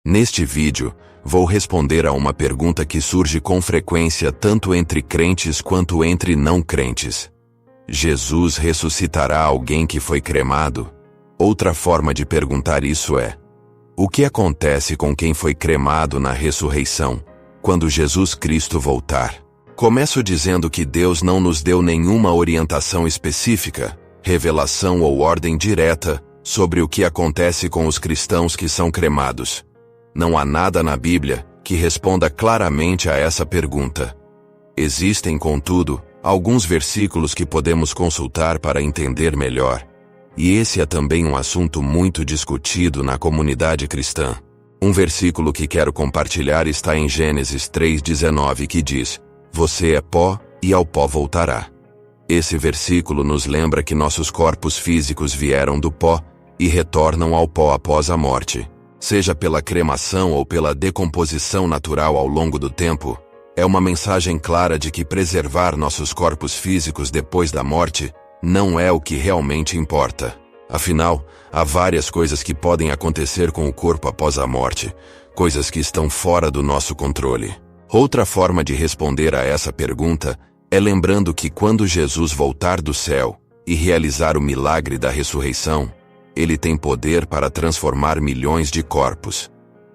Neste vídeo, vou responder a uma pergunta que surge com frequência tanto entre crentes quanto entre não crentes. Jesus ressuscitará alguém que foi cremado? Outra forma de perguntar isso é: o que acontece com quem foi cremado na ressurreição, quando Jesus Cristo voltar? Começo dizendo que Deus não nos deu nenhuma orientação específica, revelação ou ordem direta sobre o que acontece com os cristãos que são cremados. Não há nada na Bíblia que responda claramente a essa pergunta. Existem, contudo, alguns versículos que podemos consultar para entender melhor. E esse é também um assunto muito discutido na comunidade cristã. Um versículo que quero compartilhar está em Gênesis 3:19, que diz: "Você é pó, e ao pó voltará." Esse versículo nos lembra que nossos corpos físicos vieram do pó e retornam ao pó após a morte. Seja pela cremação ou pela decomposição natural ao longo do tempo, é uma mensagem clara de que preservar nossos corpos físicos depois da morte não é o que realmente importa. Afinal, há várias coisas que podem acontecer com o corpo após a morte, coisas que estão fora do nosso controle. Outra forma de responder a essa pergunta é lembrando que quando Jesus voltar do céu e realizar o milagre da ressurreição, ele tem poder para transformar milhões de corpos.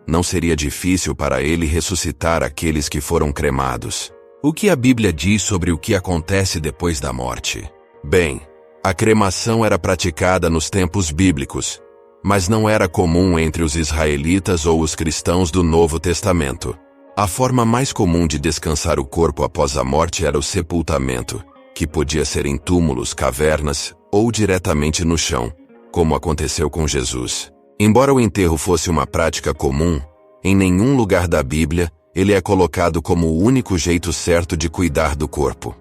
Não seria difícil para ele ressuscitar aqueles que foram cremados. O que a Bíblia diz sobre o que acontece depois da morte? Bem, a cremação era praticada nos tempos bíblicos, mas não era comum entre os israelitas ou os cristãos do Novo Testamento. A forma mais comum de descansar o corpo após a morte era o sepultamento, que podia ser em túmulos, cavernas ou diretamente no chão, como aconteceu com Jesus. Embora o enterro fosse uma prática comum, em nenhum lugar da Bíblia ele é colocado como o único jeito certo de cuidar do corpo.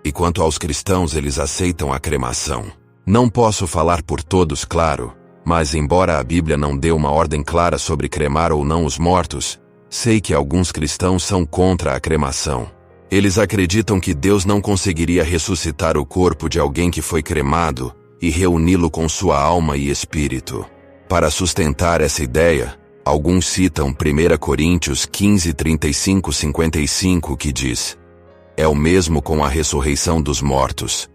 E quanto aos cristãos, eles aceitam a cremação. Não posso falar por todos, claro, mas embora a Bíblia não dê uma ordem clara sobre cremar ou não os mortos, sei que alguns cristãos são contra a cremação. Eles acreditam que Deus não conseguiria ressuscitar o corpo de alguém que foi cremado e reuni-lo com sua alma e espírito. Para sustentar essa ideia, alguns citam 1 Coríntios 15:35-55, que diz: "É o mesmo com a ressurreição dos mortos.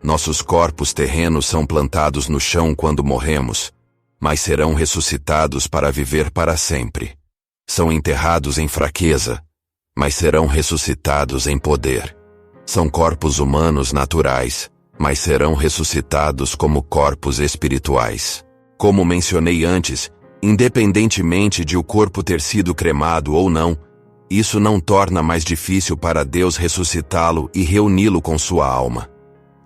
Nossos corpos terrenos são plantados no chão quando morremos, mas serão ressuscitados para viver para sempre. São enterrados em fraqueza, mas serão ressuscitados em poder. São corpos humanos naturais, mas serão ressuscitados como corpos espirituais." Como mencionei antes, independentemente de o corpo ter sido cremado ou não, isso não torna mais difícil para Deus ressuscitá-lo e reuni-lo com sua alma.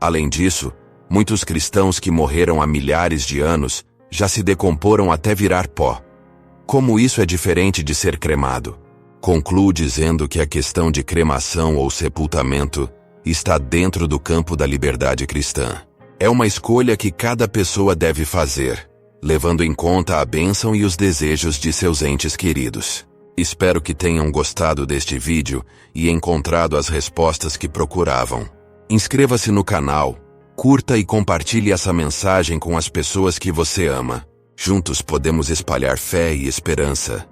Além disso, muitos cristãos que morreram há milhares de anos já se decomporam até virar pó. Como isso é diferente de ser cremado? Concluo dizendo que a questão de cremação ou sepultamento está dentro do campo da liberdade cristã. É uma escolha que cada pessoa deve fazer, levando em conta a bênção e os desejos de seus entes queridos. Espero que tenham gostado deste vídeo e encontrado as respostas que procuravam. Inscreva-se no canal, curta e compartilhe essa mensagem com as pessoas que você ama. Juntos podemos espalhar fé e esperança.